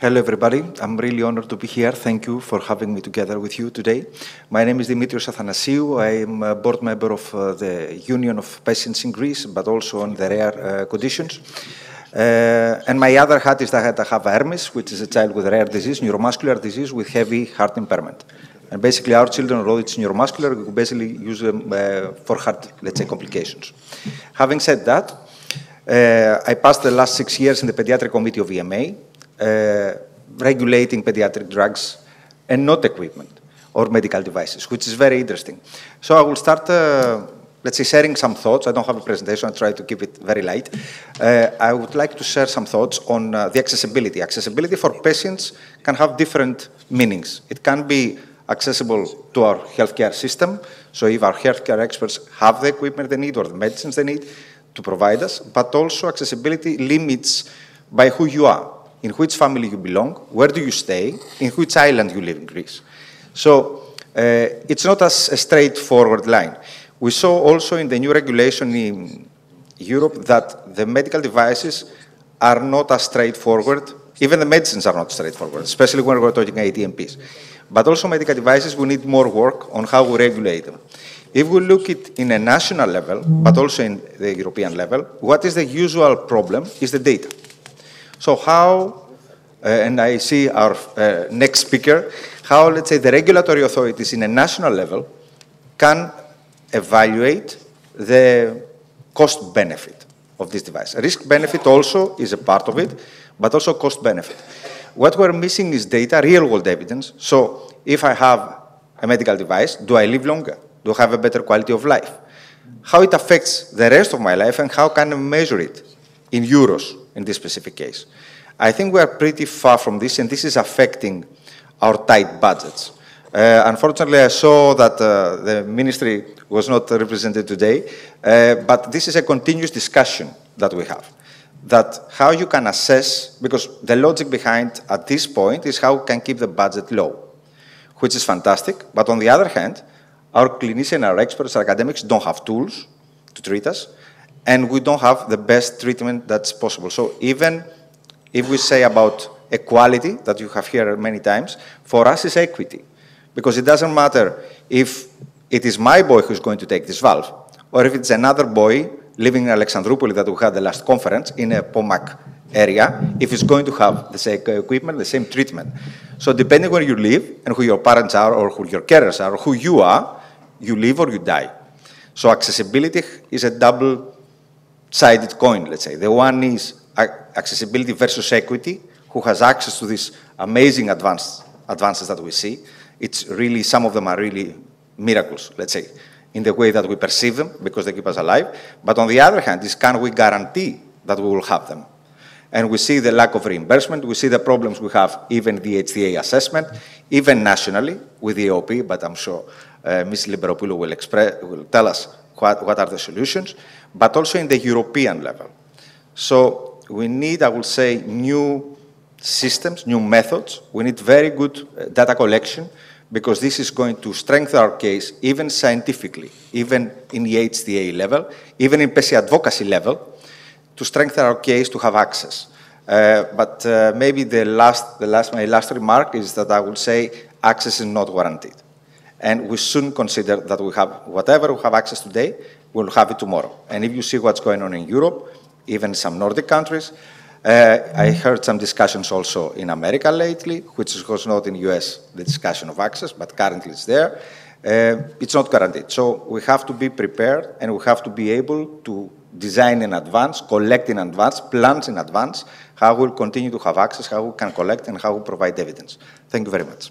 Hello, everybody. I'm really honored to be here. Thank you for having me together with you today. My name is Athanasiou. I am a board member of the Union of Patients in Greece, but also on the rare conditions. And my other hat is that I have Hermes, which is a child with rare disease, neuromuscular disease with heavy heart impairment. And basically, our children, although it's neuromuscular, we basically use them for heart, let's say, complications. Having said that, I passed the last 6 years in the pediatric committee of EMA, regulating pediatric drugs and not equipment or medical devices, which is very interesting. So I will start, let's say, sharing some thoughts. I don't have a presentation. I try to keep it very light. I would like to share some thoughts on the accessibility. Accessibility for patients can have different meanings. It can be accessible to our healthcare system. So if our healthcare experts have the equipment they need or the medicines they need to provide us, but also accessibility limits by who you are, in which family you belong, where do you stay, in which island you live in Greece. So it's not a straightforward line. We saw also in the new regulation in Europe that the medical devices are not as straightforward. Even the medicines are not straightforward, especially when we're talking ATMPs. But also medical devices, we need more work on how we regulate them. If we look at it in a national level, but also in the European level, what is the usual problem is the data. So how, and I see our next speaker, how, let's say, the regulatory authorities in a national level can evaluate the cost-benefit of this device. Risk-benefit also is a part of it, but also cost-benefit. What we're missing is data, real-world evidence. So if I have a medical device, do I live longer? Do I have a better quality of life? How it affects the rest of my life, and how can I measure it in euros in this specific case? I think we are pretty far from this, and this is affecting our tight budgets. Unfortunately, I saw that the ministry was not represented today, but this is a continuous discussion that we have. That how you can assess, because the logic behind at this point is how we can keep the budget low, which is fantastic. But on the other hand, our clinicians, our experts, our academics don't have tools to treat us, and we don't have the best treatment that's possible. So even if we say about equality, that you have heard many times, for us is equity. Because it doesn't matter if it is my boy who's going to take this valve, or if it's another boy living in Alexopoulos that we had the last conference in a POMAC area, if it's going to have the same equipment, the same treatment. So depending where you live and who your parents are or who your carers are or who you are, you live or you die. So accessibility is a double-sided coin, let's say. The one is accessibility versus equity, who has access to these amazing advances that we see. It's really, some of them are really miracles, let's say, in the way that we perceive them, because they keep us alive. But on the other hand, is can we guarantee that we will have them? And we see the lack of reimbursement. We see the problems we have even the HTA assessment, even nationally with the EOP, but I'm sure Ms. Lymperopoulou will tell us what are the solutions, but also in the European level. So we need, I will say, new systems, new methods. We need very good data collection, because this is going to strengthen our case, even scientifically, even in the HTA level, even in patient advocacy level, to strengthen our case to have access. But maybe my last remark is that I will say access is not guaranteed. And we shouldn't consider that we have whatever we have access today, we'll have it tomorrow. And if you see what's going on in Europe, even some Nordic countries, I heard some discussions also in America lately, which was not in the US, the discussion of access, but currently it's there. It's not guaranteed. So we have to be prepared, and we have to be able to design in advance, collect in advance, plans in advance, how we'll continue to have access, how we can collect, and how we provide evidence. Thank you very much.